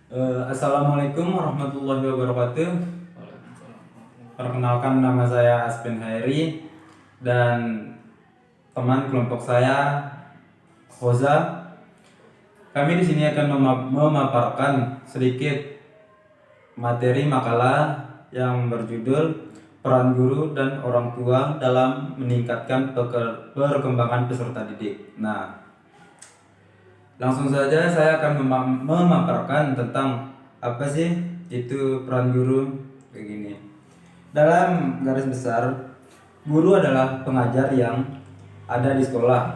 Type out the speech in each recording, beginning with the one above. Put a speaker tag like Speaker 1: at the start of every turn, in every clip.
Speaker 1: Assalamualaikum warahmatullahi wabarakatuh. Perkenalkan, nama saya Aspen Hairi dan teman kelompok saya Hoza. Kami di sini akan memaparkan sedikit materi makalah yang berjudul Peran Guru dan Orang Tua dalam Meningkatkan Perkembangan Peserta Didik. Nah, langsung saja saya akan memaparkan tentang apa sih itu peran guru kayak gini. Dalam garis besar, guru adalah pengajar yang ada di sekolah.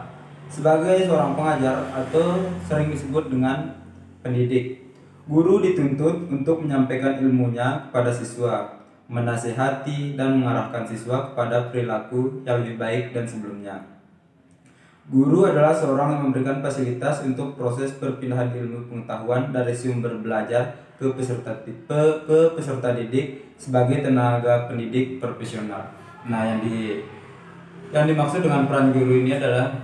Speaker 1: Sebagai seorang pengajar atau sering disebut dengan pendidik, guru dituntut untuk menyampaikan ilmunya kepada siswa, menasihati dan mengarahkan siswa kepada perilaku yang lebih baik dan sebelumnya. Guru adalah seorang yang memberikan fasilitas untuk proses perpindahan ilmu pengetahuan dari sumber belajar ke peserta didik sebagai tenaga pendidik profesional. Nah, yang dimaksud dengan peran guru ini adalah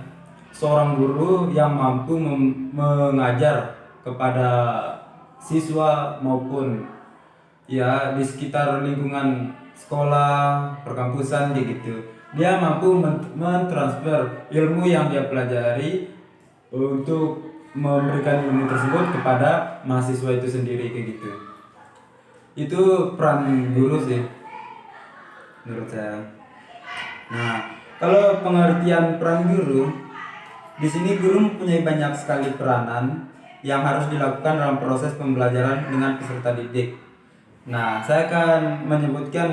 Speaker 1: seorang guru yang mampu mengajar kepada siswa maupun ya di sekitar lingkungan sekolah, perkampusan gitu. Dia mampu mentransfer ilmu yang dia pelajari untuk memberikan ilmu tersebut kepada mahasiswa itu sendiri kayak gitu. Itu peran guru sih menurut saya. Nah, kalau pengertian peran guru, di sini guru mempunyai banyak sekali peranan yang harus dilakukan dalam proses pembelajaran dengan peserta didik. Nah, saya akan menyebutkan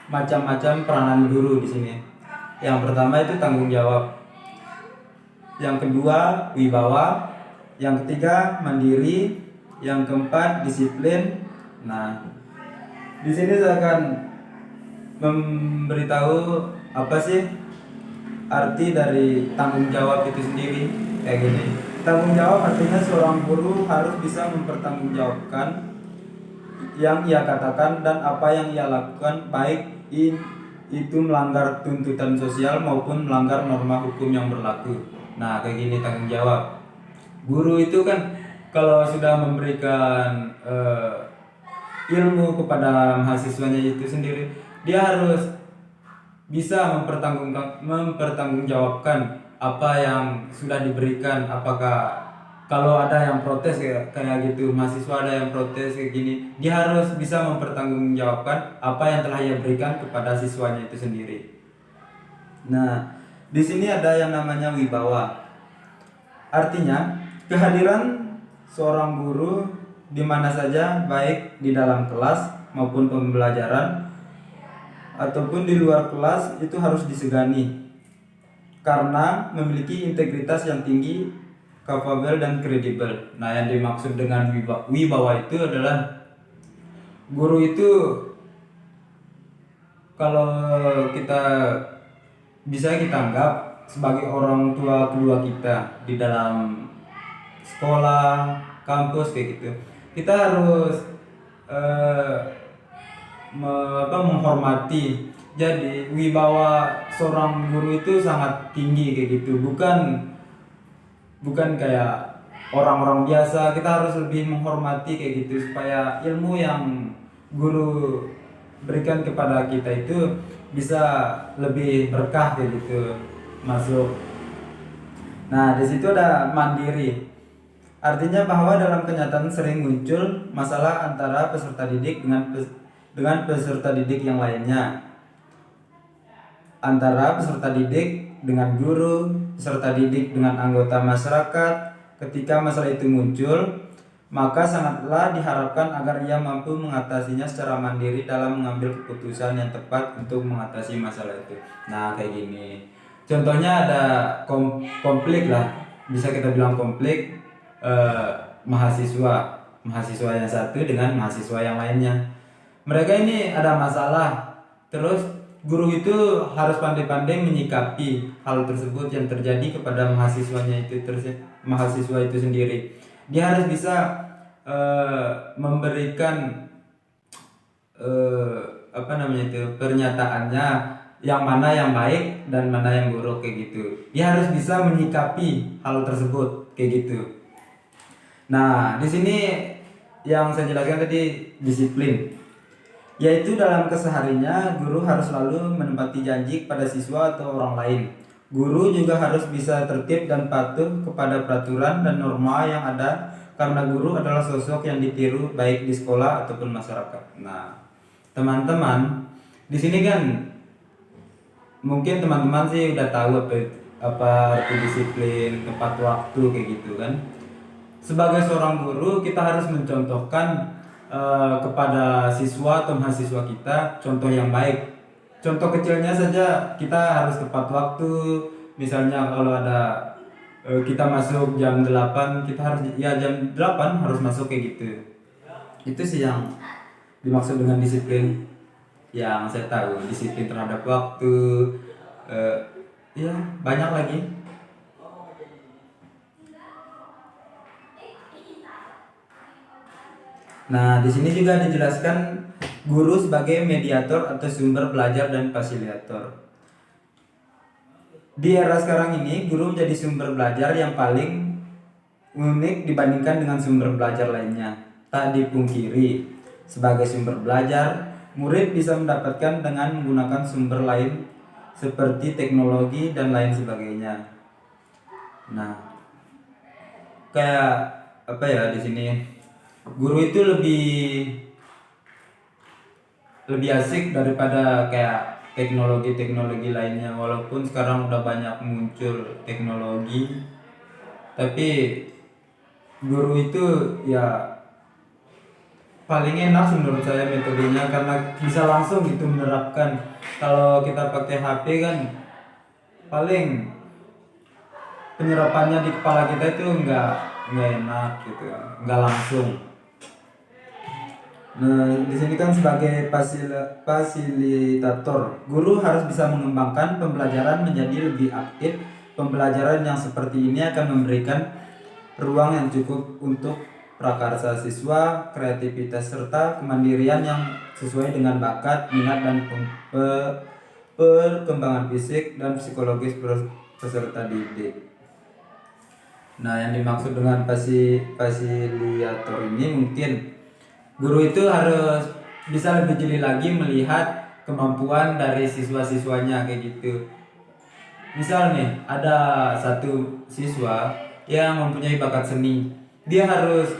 Speaker 1: macam-macam peranan guru di sini. Yang pertama itu tanggung jawab. Yang kedua, wibawa. Yang ketiga, mandiri. Yang keempat, disiplin. Nah, di sini saya akan memberitahu apa sih arti dari tanggung jawab itu sendiri. Kayak gini. Tanggung jawab artinya seorang guru harus bisa mempertanggungjawabkan yang ia katakan dan apa yang ia lakukan, baik itu melanggar tuntutan sosial maupun melanggar norma hukum yang berlaku. Nah, kayak gini tanggung jawab. Guru itu kan kalau sudah memberikan ilmu kepada mahasiswanya itu sendiri, dia harus bisa mempertanggungjawabkan apa yang sudah diberikan. Apakah kalau ada yang protes kayak gitu, mahasiswa ada yang protes kayak gini, dia harus bisa mempertanggungjawabkan apa yang telah ia berikan kepada siswanya itu sendiri. Nah, di sini ada yang namanya wibawa. Artinya, kehadiran seorang guru di mana saja, baik di dalam kelas maupun pembelajaran ataupun di luar kelas, itu harus disegani karena memiliki integritas yang tinggi, kapabel dan kredibel. Nah, yang dimaksud dengan wibawa itu adalah guru itu kalau bisa kita anggap sebagai orang tua kedua kita di dalam sekolah, kampus kayak gitu. Kita harus menghormati. Jadi wibawa seorang guru itu sangat tinggi kayak gitu. Bukan kayak orang-orang biasa. Kita harus lebih menghormati kayak gitu supaya ilmu yang guru berikan kepada kita itu bisa lebih berkah kayak gitu masuk. Nah, di situ ada mandiri. Artinya bahwa dalam kenyataan sering muncul masalah antara peserta didik dengan peserta didik yang lainnya, antara peserta didik dengan guru, peserta didik dengan anggota masyarakat. Ketika masalah itu muncul, maka sangatlah diharapkan agar ia mampu mengatasinya secara mandiri dalam mengambil keputusan yang tepat untuk mengatasi masalah itu. Nah, kayak gini. Contohnya ada konflik lah, bisa kita bilang konflik mahasiswa yang satu dengan mahasiswa yang lainnya. Mereka ini ada masalah, terus guru itu harus pandai-pandai menyikapi hal tersebut yang terjadi kepada mahasiswa itu sendiri. Dia harus bisa memberikan pernyataannya, yang mana yang baik dan mana yang buruk kayak gitu. Dia harus bisa menyikapi hal tersebut kayak gitu. Nah, di sini yang saya jelaskan tadi disiplin, yaitu dalam kesehariannya guru harus selalu menepati janji pada siswa atau orang lain. Guru juga harus bisa tertib dan patuh kepada peraturan dan norma yang ada, karena guru adalah sosok yang ditiru baik di sekolah ataupun masyarakat. Nah, teman-teman, di sini kan mungkin teman-teman sih udah tahu apa arti disiplin, tepat waktu kayak gitu kan. Sebagai seorang guru kita harus mencontohkan kepada siswa atau mahasiswa kita contoh yang baik. Contoh kecilnya saja, kita harus tepat waktu. Misalnya kalau ada kita masuk jam 8, kita harus ya jam 8 harus masuk kayak gitu. Itu sih yang dimaksud dengan disiplin yang saya tahu, disiplin terhadap waktu, ya banyak lagi. Nah, di sini juga dijelaskan guru sebagai mediator atau sumber belajar dan fasilitator. Di era sekarang ini, guru menjadi sumber belajar yang paling unik dibandingkan dengan sumber belajar lainnya. Tak dipungkiri, sebagai sumber belajar, murid bisa mendapatkan dengan menggunakan sumber lain seperti teknologi dan lain sebagainya. Nah, kayak apa ya di sini? Guru itu lebih asik daripada kayak teknologi lainnya. Walaupun sekarang udah banyak muncul teknologi, tapi guru itu ya paling enak menurut saya metodenya, karena bisa langsung gitu menerapkan. Kalau kita pakai HP kan paling penyerapannya di kepala kita itu nggak enak gitu, nggak langsung. Nah, di sini kan sebagai fasilitator, guru harus bisa mengembangkan pembelajaran menjadi lebih aktif. Pembelajaran yang seperti ini akan memberikan ruang yang cukup untuk prakarsa siswa, kreativitas serta kemandirian yang sesuai dengan bakat, minat dan perkembangan fisik dan psikologis peserta didik. Nah, yang dimaksud dengan fasilitator ini mungkin guru itu harus bisa lebih jeli lagi melihat kemampuan dari siswa-siswanya kayak gitu. Misal nih, ada satu siswa yang mempunyai bakat seni. Dia harus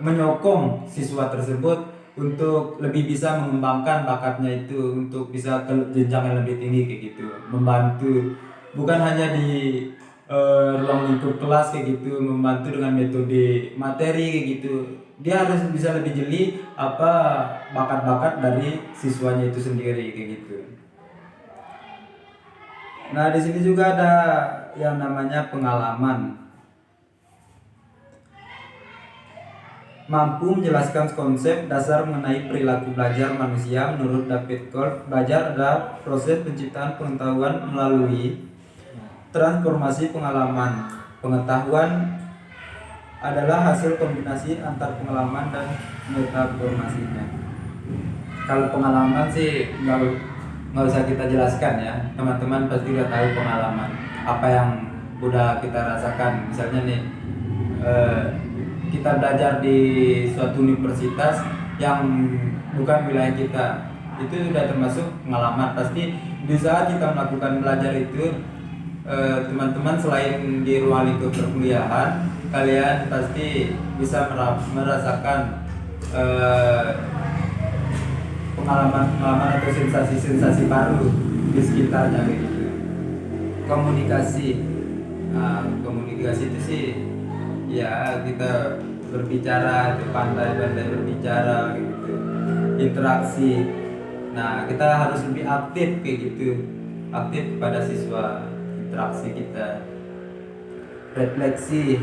Speaker 1: menyokong siswa tersebut untuk lebih bisa mengembangkan bakatnya itu untuk bisa ke jenjang yang lebih tinggi kayak gitu. Membantu bukan hanya di ruang lingkup kelas kayak gitu, membantu dengan metode materi kayak gitu. Dia harus bisa lebih jeli apa bakat-bakat dari siswanya itu sendiri kayak gitu. Nah, di sini juga ada yang namanya pengalaman. Mampu menjelaskan konsep dasar mengenai perilaku belajar manusia. Menurut David Kolb, belajar adalah proses penciptaan pengetahuan melalui transformasi pengalaman. Pengetahuan adalah hasil kombinasi antar pengalaman dan metaformasinya. Kalau pengalaman sih nggak usah kita jelaskan ya, teman-teman pasti udah tahu pengalaman apa yang udah kita rasakan. Misalnya nih kita belajar di suatu universitas yang bukan wilayah kita, itu sudah termasuk pengalaman. Pasti di saat kita melakukan belajar itu teman-teman selain di ruang lingkup perkuliahan, kalian pasti bisa merasakan pengalaman atau sensasi baru di sekitarnya gitu. Komunikasi, komunikasi itu sih ya kita berbicara, itu pandai-pandai berbicara gitu. Interaksi, nah kita harus lebih aktif kayak gitu, aktif kepada siswa. Interaksi kita. Refleksi,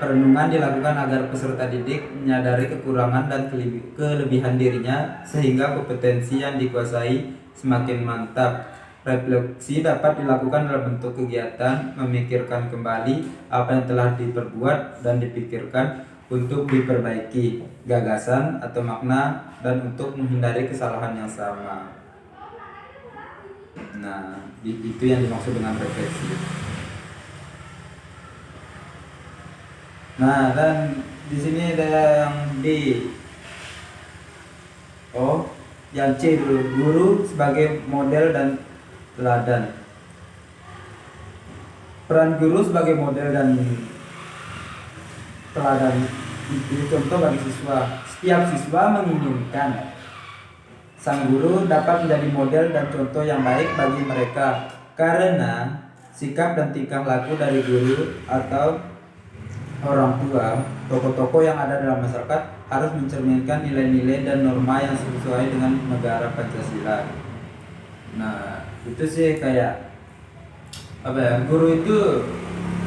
Speaker 1: perenungan dilakukan agar peserta didik menyadari kekurangan dan kelebihan dirinya sehingga kompetensi yang dikuasai semakin mantap. Refleksi dapat dilakukan dalam bentuk kegiatan memikirkan kembali apa yang telah diperbuat dan dipikirkan untuk diperbaiki gagasan atau makna dan untuk menghindari kesalahan yang sama. Nah, itu yang dimaksud dengan refleksi. Nah, dan Di sini ada yang D. Oh, yang C dulu. Guru sebagai model dan teladan. Peran guru sebagai model dan teladan itu contoh bagi siswa. Setiap siswa menginginkan sang guru dapat menjadi model dan contoh yang baik bagi mereka karena sikap dan tingkah laku dari guru atau orang tua, tokoh-tokoh yang ada dalam masyarakat harus mencerminkan nilai-nilai dan norma yang sesuai dengan negara Pancasila. Nah, itu sih kayak apa ya? Guru itu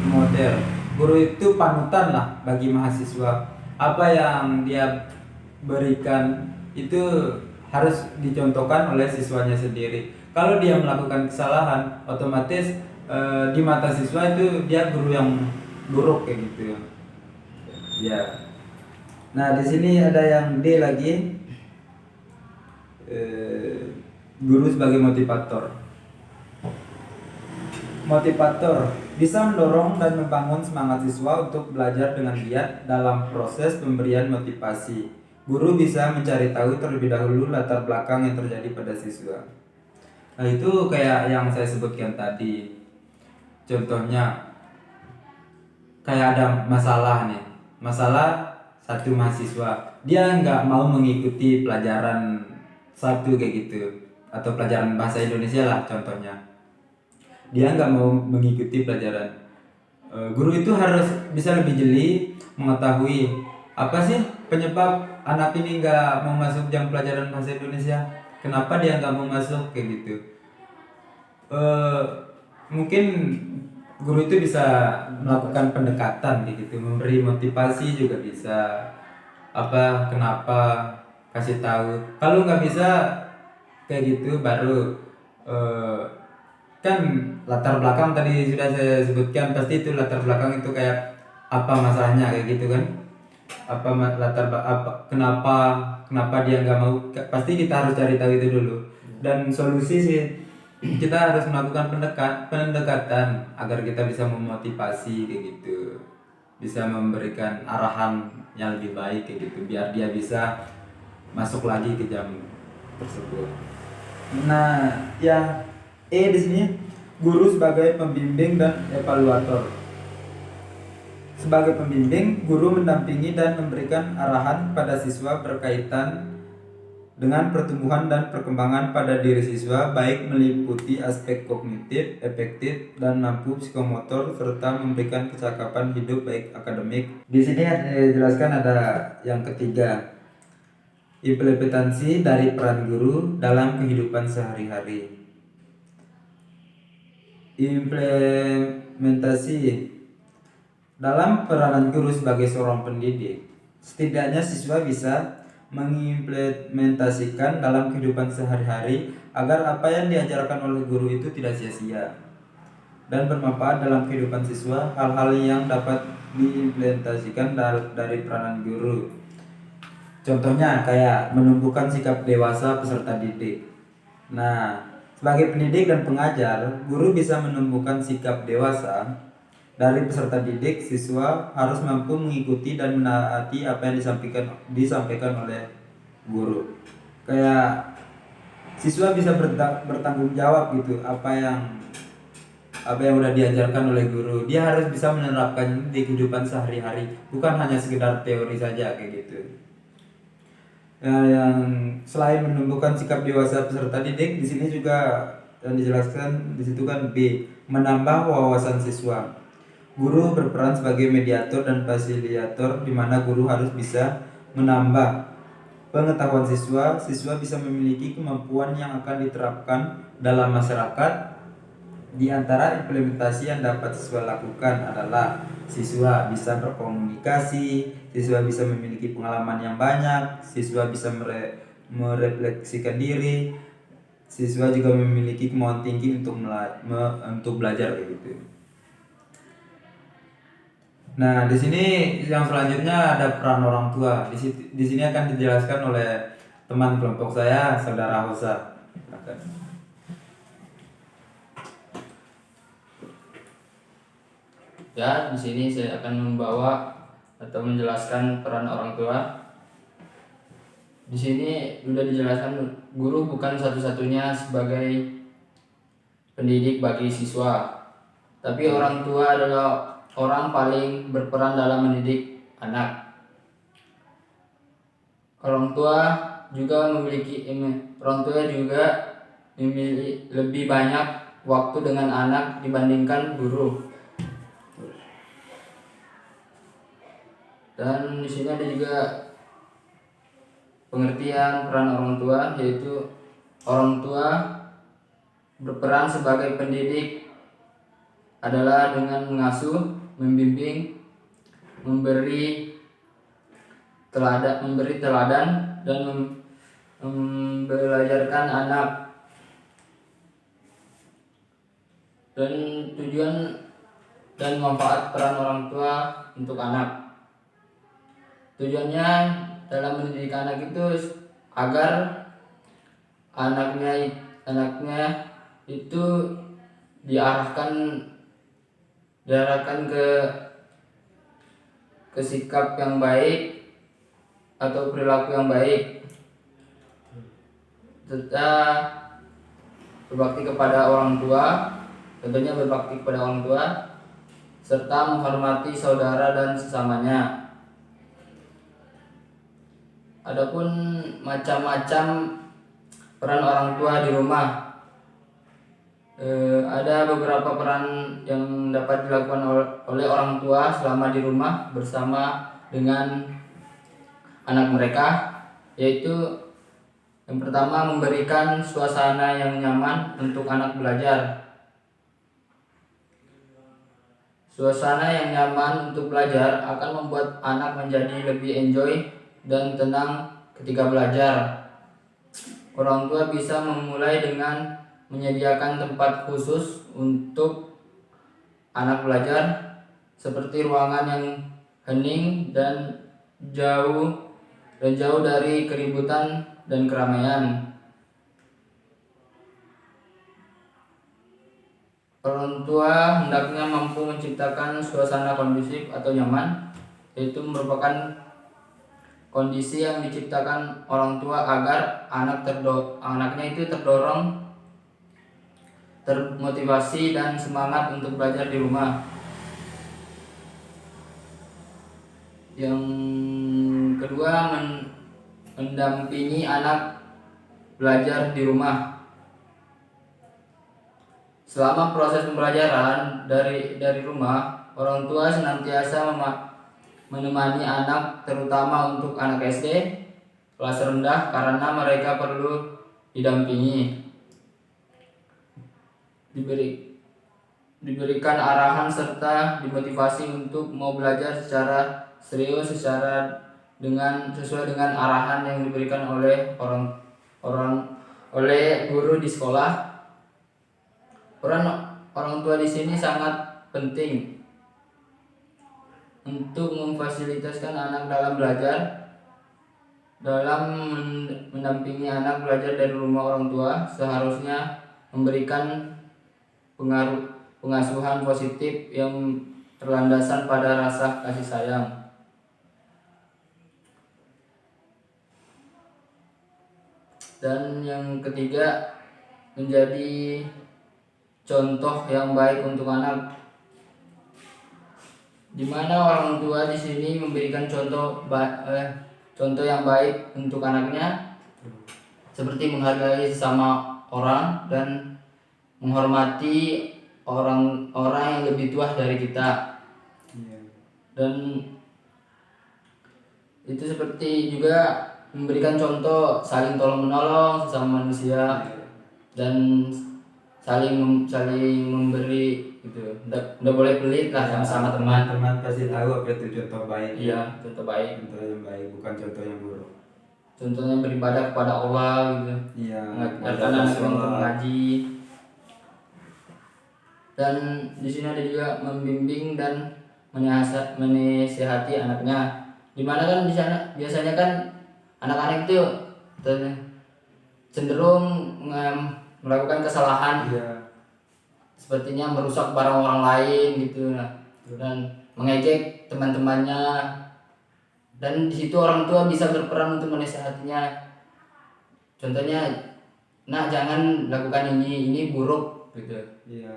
Speaker 1: model, guru itu panutan lah bagi mahasiswa. Apa yang dia berikan itu harus dicontohkan oleh siswanya sendiri. Kalau dia melakukan kesalahan, otomatis di mata siswa itu dia guru yang buruk kayak gitu. Ya. Nah, di sini ada yang D lagi. Guru sebagai motivator. Motivator bisa mendorong dan membangun semangat siswa untuk belajar dengan giat dalam proses pemberian motivasi. Guru bisa mencari tahu terlebih dahulu latar belakang yang terjadi pada siswa. Nah, itu kayak yang saya sebutkan tadi. Contohnya, kayak ada masalah nih. Masalah satu mahasiswa. Dia nggak mau mengikuti pelajaran satu kayak gitu. Atau pelajaran bahasa Indonesia lah contohnya. Dia nggak mau mengikuti pelajaran. Guru itu harus bisa lebih jeli mengetahui apa sih penyebab anak ini nggak mau masuk jam pelajaran bahasa Indonesia, kenapa dia nggak mau masuk kayak gitu. Mungkin guru itu bisa melakukan pendekatan kayak gitu, memberi motivasi juga bisa, apa kenapa, kasih tahu. Kalau nggak bisa kayak gitu baru kan latar belakang tadi sudah saya sebutkan, pasti itu latar belakang itu kayak apa masalahnya kayak gitu kan, kenapa dia nggak mau, pasti kita harus cari tahu itu dulu. Dan solusi sih kita harus melakukan pendekatan agar kita bisa memotivasi kayak gitu, bisa memberikan arahan yang lebih baik kayak gitu biar dia bisa masuk lagi ke jam tersebut. Nah, yang E di sini guru sebagai pembimbing dan evaluator. Sebagai pembimbing, guru mendampingi dan memberikan arahan pada siswa berkaitan dengan pertumbuhan dan perkembangan pada diri siswa, baik meliputi aspek kognitif, efektif, dan mampu psikomotor, serta memberikan kecakapan hidup baik akademik. Di sini dijelaskan ada yang ketiga, implementasi dari peran guru dalam kehidupan sehari-hari. Implementasi dalam peranan guru sebagai seorang pendidik, setidaknya siswa bisa mengimplementasikan dalam kehidupan sehari-hari agar apa yang diajarkan oleh guru itu tidak sia-sia dan bermanfaat dalam kehidupan siswa. Hal-hal yang dapat diimplementasikan dari peranan guru, contohnya kayak menumbuhkan sikap dewasa peserta didik. Nah, sebagai pendidik dan pengajar, guru bisa menumbuhkan sikap dewasa dari peserta didik. Siswa harus mampu mengikuti dan menaati apa yang disampaikan oleh guru. Kayak siswa bisa bertanggung jawab gitu, apa yang udah diajarkan oleh guru. Dia harus bisa menerapkan di kehidupan sehari-hari, bukan hanya sekedar teori saja kayak gitu. Yang selain menumbuhkan sikap dewasa peserta didik, di sini juga yang dijelaskan di situ kan B, menambah wawasan siswa. Guru berperan sebagai mediator dan fasilitator, di mana guru harus bisa menambah pengetahuan siswa. Siswa bisa memiliki kemampuan yang akan diterapkan dalam masyarakat. Di antara implementasi yang dapat siswa lakukan adalah siswa bisa berkomunikasi, siswa bisa memiliki pengalaman yang banyak, siswa bisa merefleksikan diri, siswa juga memiliki kemauan tinggi untuk belajar kayak gitu. Nah, di sini yang selanjutnya ada peran orang tua. Di sini akan dijelaskan oleh teman kelompok saya, saudara Hosa.
Speaker 2: Ya, di sini saya akan membawa atau menjelaskan peran orang tua. Di sini sudah dijelaskan guru bukan satu-satunya sebagai pendidik bagi siswa, tapi orang tua adalah orang paling berperan dalam mendidik anak. Orang tua juga memiliki lebih banyak waktu dengan anak dibandingkan guru. Dan di sini ada juga pengertian peran orang tua, yaitu orang tua berperan sebagai pendidik adalah dengan mengasuh, membimbing, memberi teladan dan membelajarkan anak. Dan tujuan dan manfaat peran orang tua untuk anak. Tujuannya dalam mendidik anak itu agar anaknya itu diarahkan ke sikap yang baik atau perilaku yang baik, serta berbakti kepada orang tua, tentunya berbakti kepada orang tua, serta menghormati saudara dan sesamanya. Adapun macam-macam peran orang tua di rumah, ada beberapa peran yang dapat dilakukan oleh orang tua selama di rumah bersama dengan anak mereka, yaitu yang pertama, memberikan suasana yang nyaman untuk anak belajar. Suasana yang nyaman untuk belajar akan membuat anak menjadi lebih enjoy dan tenang ketika belajar. Orang tua bisa memulai dengan menyediakan tempat khusus untuk anak belajar, seperti ruangan yang hening dan jauh dari keributan dan keramaian. Orang tua hendaknya mampu menciptakan suasana kondusif atau nyaman, yaitu merupakan kondisi yang diciptakan orang tua agar anaknya itu terdorong, termotivasi dan semangat untuk belajar di rumah. Yang kedua, mendampingi anak belajar di rumah. Selama proses pembelajaran dari rumah, orang tua senantiasa menemani anak, terutama untuk anak SD kelas rendah, karena mereka perlu didampingi, diberikan arahan serta dimotivasi untuk mau belajar secara serius, sesuai dengan arahan yang diberikan oleh guru di sekolah. Peran orang tua di sini sangat penting untuk memfasilitasikan anak dalam belajar, dalam mendampingi anak belajar dari rumah. Orang tua seharusnya memberikan pengasuhan positif yang berlandasan pada rasa kasih sayang. Dan yang ketiga, menjadi contoh yang baik untuk anak, di mana orang tua di sini memberikan contoh yang baik untuk anaknya, seperti menghargai sesama orang dan menghormati orang-orang yang lebih tua dari kita. Dan itu seperti juga memberikan contoh saling tolong menolong sesama manusia dan saling memberi gitu. Nggak boleh pelit lah sama teman.
Speaker 1: Teman pasti tahu apa itu contoh baik.
Speaker 2: Iya, contoh baik.
Speaker 1: Contoh yang baik, bukan contoh yang buruk.
Speaker 2: Contohnya beribadah kepada Allah gitu.
Speaker 1: Iya.
Speaker 2: Mengajarkan anak untuk mengaji. Dan di sini ada juga membimbing dan menasihati anaknya. Dimana kan di sana biasanya kan anak-anak itu cenderung melakukan kesalahan, sepertinya merusak barang orang lain gitu, dan mengejek teman-temannya dan di situ orang tua bisa berperan untuk menasihatinya. Contohnya, nak jangan lakukan ini buruk gitu.
Speaker 1: Iya.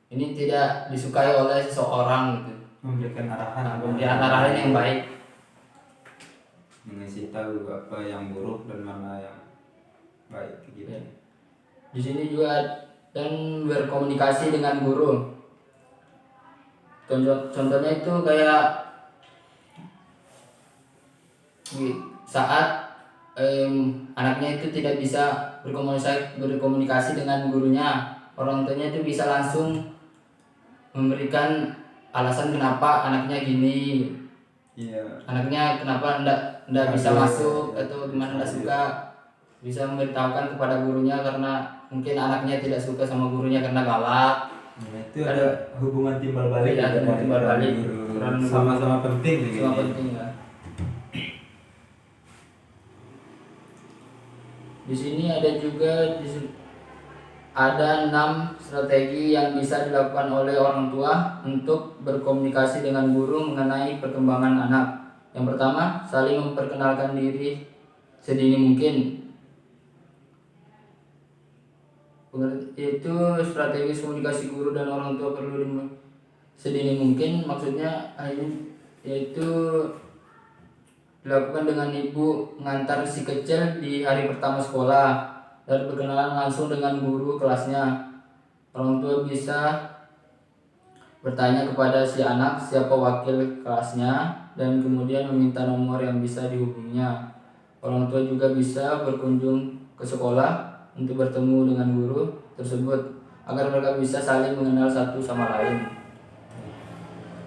Speaker 2: Ini tidak disukai oleh seseorang gitu.
Speaker 1: Memberikan arahan.
Speaker 2: Memberikan arahan yang baik.
Speaker 1: Mengasih tahu apa yang buruk dan mana yang baik gitu.
Speaker 2: Ya. Di sini juga dan berkomunikasi dengan guru. Contohnya itu kayak saat anaknya itu tidak bisa berkomunikasi dengan gurunya, orang tuanya itu bisa langsung memberikan alasan kenapa anaknya gini,
Speaker 1: Iya.
Speaker 2: anaknya kenapa ndak bisa masuk atau gimana ndak suka, bisa memberitahukan kepada gurunya karena mungkin anaknya tidak suka sama gurunya karena galak.
Speaker 1: Nah, itu ada hubungan timbal balik.
Speaker 2: Iya,
Speaker 1: ya,
Speaker 2: timbal balik.
Speaker 1: Sama-sama penting nih.
Speaker 2: Sangat penting ya. Di sini ada 6 strategi yang bisa dilakukan oleh orang tua untuk berkomunikasi dengan guru mengenai perkembangan anak. Yang pertama, saling memperkenalkan diri sedini mungkin. Itu strategi komunikasi guru dan orang tua perlu sedini mungkin, maksudnya yaitu dilakukan dengan ibu mengantar si kecil di hari pertama sekolah dan berkenalan langsung dengan guru kelasnya. Orang tua bisa bertanya kepada si anak siapa wakil kelasnya dan kemudian meminta nomor yang bisa dihubunginya. Orang tua juga bisa berkunjung ke sekolah untuk bertemu dengan guru tersebut agar mereka bisa saling mengenal satu sama lain.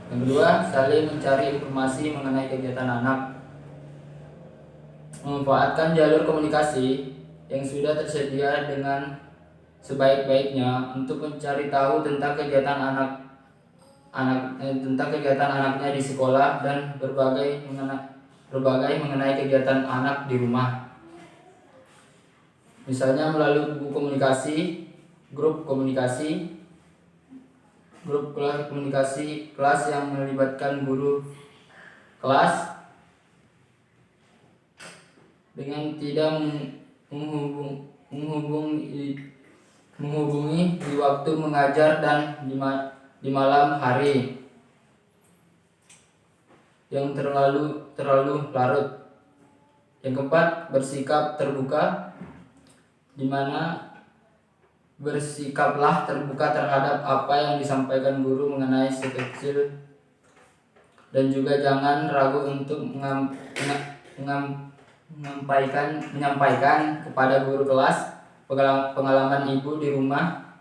Speaker 2: Yang kedua, saling mencari informasi mengenai kegiatan anak. Memanfaatkan jalur komunikasi yang sudah tersedia dengan sebaik-baiknya untuk mencari tahu tentang kegiatan anaknya di sekolah dan berbagai mengenai kegiatan anak di rumah. Misalnya melalui buku komunikasi, grup kelas yang melibatkan guru kelas dengan tidak menghubungi di waktu mengajar dan di malam hari yang terlalu larut. Yang keempat, bersikap terbuka, di mana bersikaplah terbuka terhadap apa yang disampaikan guru mengenai si kecil dan juga jangan ragu untuk menyampaikan kepada guru kelas pengalaman ibu di rumah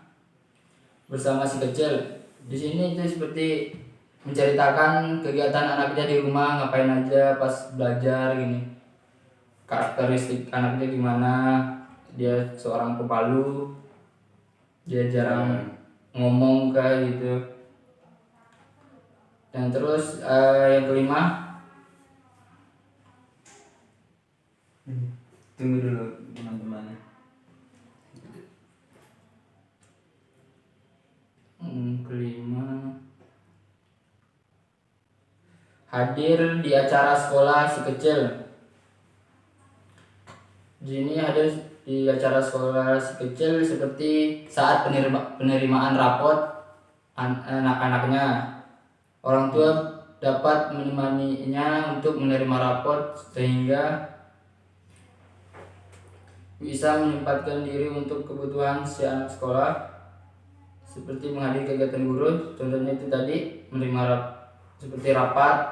Speaker 2: bersama si kecil. Di sini itu seperti menceritakan kegiatan anaknya di rumah, ngapain aja pas belajar gini, karakteristik anaknya gimana, dia seorang pepalu, dia jarang ngomong kayak gitu. Dan terus yang kelima,
Speaker 1: tunggu dulu teman-teman.
Speaker 2: Kelima, hadir di acara sekolah si kecil. Di sini hadir di acara sekolah si kecil seperti saat penerimaan rapot anak-anaknya. Orang tua dapat menemaninya untuk menerima rapot sehingga bisa menyempatkan diri untuk kebutuhan si anak sekolah seperti menghadiri kegiatan guru, contohnya itu tadi menerima seperti rapat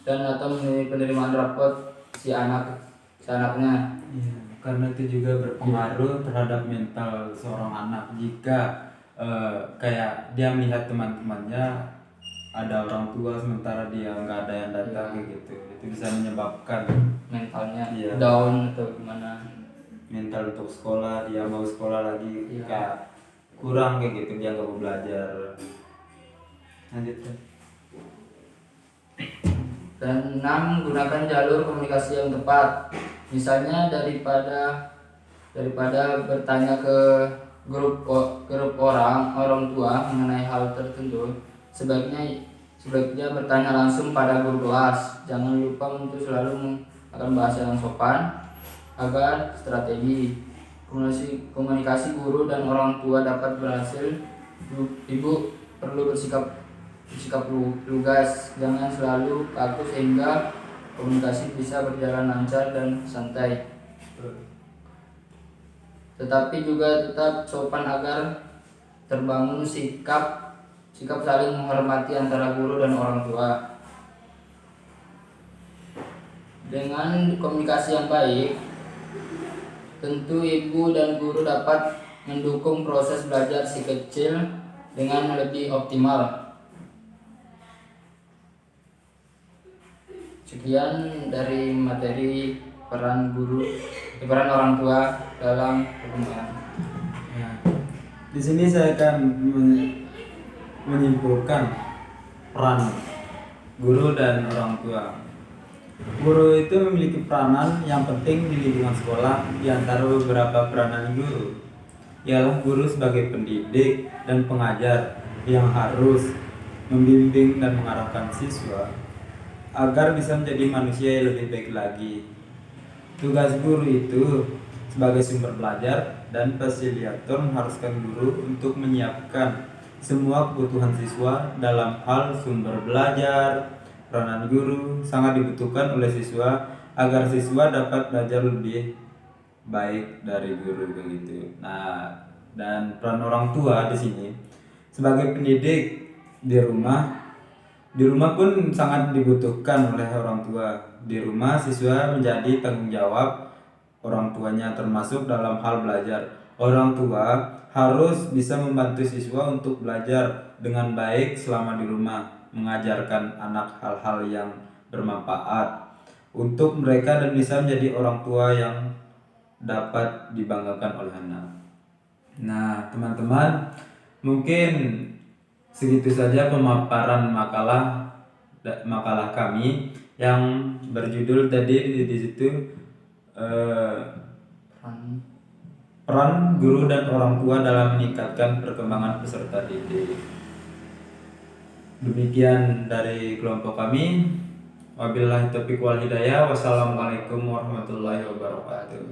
Speaker 2: dan atau penerimaan rapot si anaknya.
Speaker 1: Ya, karena itu juga berpengaruh terhadap mental seorang anak jika kayak dia melihat teman-temannya ada orang tua sementara dia nggak ada yang datang kayak gitu, itu bisa menyebabkan
Speaker 2: mentalnya
Speaker 1: Iya.
Speaker 2: down atau gimana.
Speaker 1: Mental untuk sekolah, dia mau sekolah lagi kayak kurang kayak gitu, dia nggak mau belajar. Lanjut.
Speaker 2: Dan 6, gunakan jalur komunikasi yang tepat. Misalnya daripada bertanya ke grup orang tua mengenai hal tertentu, sebaiknya sebaiknya bertanya langsung pada guru kelas. Jangan lupa untuk selalu menggunakan bahasa yang sopan agar strategi komunikasi guru dan orang tua dapat berhasil. Ibu perlu bersikap lugas, jangan selalu kaku sehingga komunikasi bisa berjalan lancar dan santai. Tetapi juga tetap sopan agar terbangun sikap saling menghormati antara guru dan orang tua. Dengan komunikasi yang baik, tentu ibu dan guru dapat mendukung proses belajar si kecil dengan lebih optimal. Sekian dari materi peran orang tua dalam perkembangan.
Speaker 1: Ya. Di sini saya akan menyimpulkan peran guru dan orang tua. Guru itu memiliki peranan yang penting di lingkungan sekolah. Di antara beberapa peranan guru ialah guru sebagai pendidik dan pengajar yang harus membimbing dan mengarahkan siswa agar bisa menjadi manusia yang lebih baik lagi. Tugas guru itu sebagai sumber belajar dan fasilitator mengharuskan guru untuk menyiapkan semua kebutuhan siswa dalam hal sumber belajar. Peranan guru sangat dibutuhkan oleh siswa agar siswa dapat belajar lebih baik dari guru begitu. Nah, dan peran orang tua di sini sebagai pendidik di rumah pun sangat dibutuhkan oleh orang tua. Di rumah siswa menjadi tanggung jawab orang tuanya termasuk dalam hal belajar. Orang tua harus bisa membantu siswa untuk belajar dengan baik selama di rumah, mengajarkan anak hal-hal yang bermanfaat untuk mereka dan bisa menjadi orang tua yang dapat dibanggakan oleh anak. Nah, teman-teman, mungkin segitu saja pemaparan makalah kami yang berjudul tadi di situ peran guru dan orang tua dalam meningkatkan perkembangan peserta didik. Demikian dari kelompok kami. Wabillahi taufiq wal hidayah. Wassalamualaikum warahmatullahi wabarakatuh.